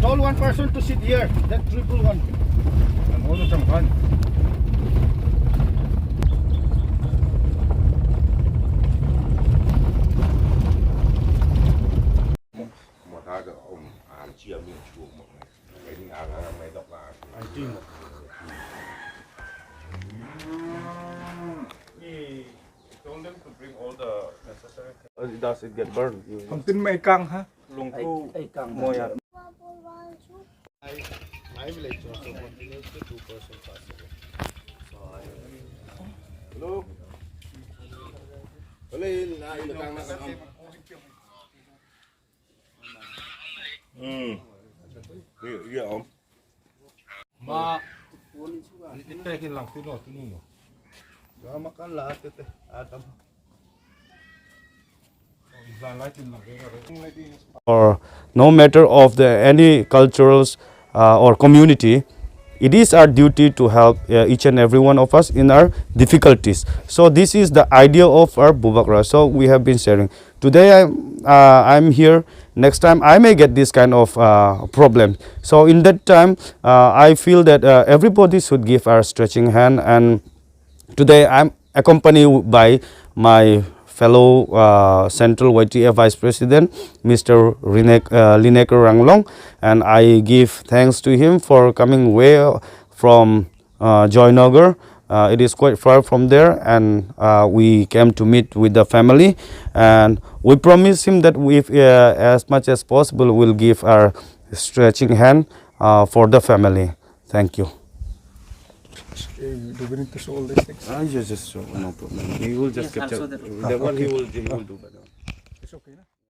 Told one person to sit here. That triple one. And also some fun. Motha cái ông chia miếng chuột một này. Cái tiếng mày đọc là I think. He told them to bring all the necessary. Does it get burned? Không tin mày căng hả? Lung thu Môi à. My village also continues to 2% possible. So Hello. Lên ai được căng nó không? Iya om. Ma. Itekin lang tino mo. Gak makan lahat ito. Adam. Or no matter of the any cultures or community, it is our duty to help each and every one of us in our difficulties. So this is the idea of our Bubakra. So we have been sharing. Today I'm here. Next time I may get this kind of problem. So in that time I feel that everybody should give our stretching hand. And today I'm accompanied by my fellow Central YTF Vice President, Mr. Linekar Ranglong, and I give thanks to him for coming way from Joynagar. It is quite far from there, and we came to meet with the family, and we promise him that if as much as possible we'll give our stretching hand for the family. Thank you. Do we need to show all these things? Yes, no problem. He will just capture that one. He will do better. It's okay, na?